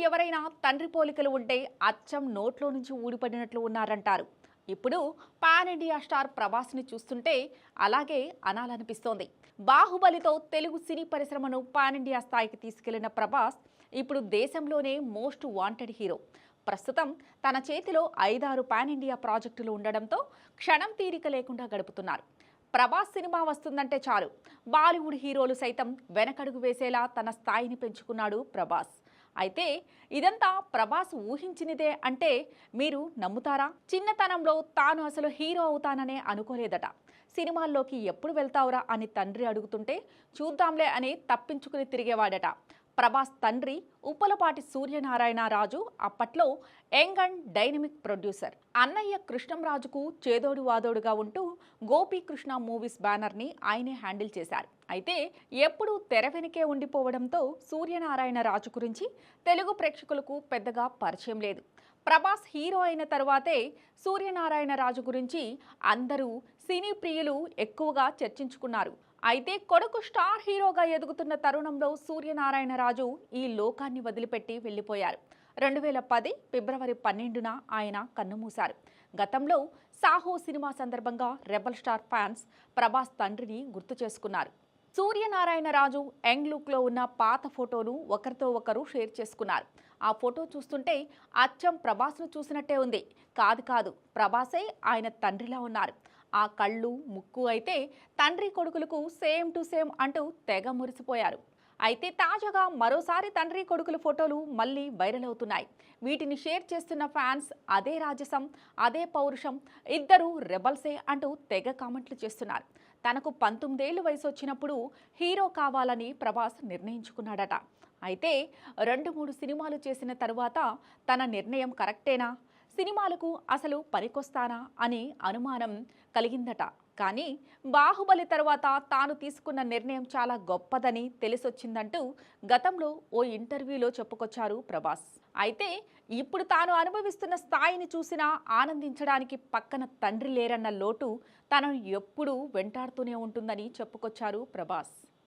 ఎవరైనా తండ్రి పోలికలు ఉంటే అచ్చం నోట్లో నుంచి ఊడిపడినట్లు ఉన్నారంటారు. ఇప్పుడు పాన్ ఇండియా స్టార్ ప్రభాస్ని చూస్తుంటే అలాగే అనాలనిపిస్తోంది. బాహుబలితో తెలుగు సినీ పరిశ్రమను పాన్ ఇండియా స్థాయికి తీసుకెళ్లిన ప్రభాస్ ఇప్పుడు దేశంలోనే మోస్ట్ వాంటెడ్ హీరో. ప్రస్తుతం తన చేతిలో 5-6 పాన్ ఇండియా ప్రాజెక్టులు ఉండడంతో క్షణం తీరిక లేకుండా గడుపుతున్నారు. ప్రభాస్ సినిమా వస్తుందంటే చాలు బాలీవుడ్ హీరోలు సైతం వెనకడుగు వేసేలా తన స్థాయిని పెంచుకున్నాడు ప్రభాస్. అయితే ఇదంతా ప్రభాస్ ఊహించినదే అంటే మీరు నమ్ముతారా? చిన్నతనంలో తాను అసలు హీరో అవుతాననే అనుకోలేదట. సినిమాల్లోకి ఎప్పుడు వెళ్తావురా అని తండ్రి అడుగుతుంటే చూద్దాంలే అని తప్పించుకుని తిరిగేవాడట. ప్రభాస్ తండ్రి ఉప్పలపాటి సూర్యనారాయణ రాజు అప్పట్లో యంగ్ అండ్ డైనమిక్ ప్రొడ్యూసర్. అన్నయ్య కృష్ణంరాజుకు చేదోడు వాదోడుగా ఉంటూ గోపీకృష్ణ మూవీస్ బ్యానర్ని ఆయనే హ్యాండిల్ చేశారు. అయితే ఎప్పుడూ తెర వెనుకే ఉండిపోవడంతో సూర్యనారాయణ రాజు గురించి తెలుగు ప్రేక్షకులకు పెద్దగా పరిచయం లేదు. ప్రభాస్ హీరో అయిన తర్వాతే సూర్యనారాయణ రాజు గురించి అందరూ సినీ ప్రియులు ఎక్కువగా చర్చించుకున్నారు. అయితే కొడుకు స్టార్ హీరోగా ఎదుగుతున్న తరుణంలో సూర్యనారాయణ రాజు ఈ లోకాన్ని వదిలిపెట్టి వెళ్లిపోయారు. 2010 ఫిబ్రవరి 12న ఆయన కన్నుమూశారు. గతంలో సాహో సినిమా సందర్భంగా రెబల్ స్టార్ ఫ్యాన్స్ ప్రభాస్ తండ్రిని గుర్తు చేసుకున్నారు. సూర్యనారాయణ రాజు యంగ్ లుక్లో ఉన్న పాత ఫోటోను ఒకరితో ఒకరు షేర్ చేసుకున్నారు. ఆ ఫోటో చూస్తుంటే అచ్చం ప్రభాస్ను చూసినట్టే ఉంది. కాదు ప్రభాసే ఆయన తండ్రిలా ఉన్నారు. ఆ కళ్ళు ముక్కు అయితే తండ్రి కొడుకులకు సేమ్ టు సేమ్ అంటూ తెగ మురిసిపోయారు. అయితే తాజాగా మరోసారి తండ్రి కొడుకుల ఫోటోలు మళ్ళీ వైరల్ అవుతున్నాయి. వీటిని షేర్ చేస్తున్న ఫ్యాన్స్ అదే రాజసం, అదే పౌరుషం, ఇద్దరు రెబల్సే అంటూ తెగ కామెంట్లు చేస్తున్నారు. తనకు 19 ఏళ్ల వయసు వచ్చినప్పుడు హీరో కావాలని ప్రభాస్ నిర్ణయించుకున్నాడట. అయితే 2-3 సినిమాలు చేసిన తరువాత తన నిర్ణయం కరెక్టేనా, సినిమాలకు అసలు పనికొస్తానా అని అనుమానం కలిగిందట. కానీ బాహుబలి తర్వాత తాను తీసుకున్న నిర్ణయం చాలా గొప్పదని తెలిసొచ్చిందంటూ గతంలో ఓ ఇంటర్వ్యూలో చెప్పుకొచ్చారు ప్రభాస్. అయితే ఇప్పుడు తాను అనుభవిస్తున్న స్థాయిని చూసినా ఆనందించడానికి పక్కన తండ్రి లేరన్న లోటు తనను ఎప్పుడూ వెంటాడుతూనే ఉంటుందని చెప్పుకొచ్చారు ప్రభాస్.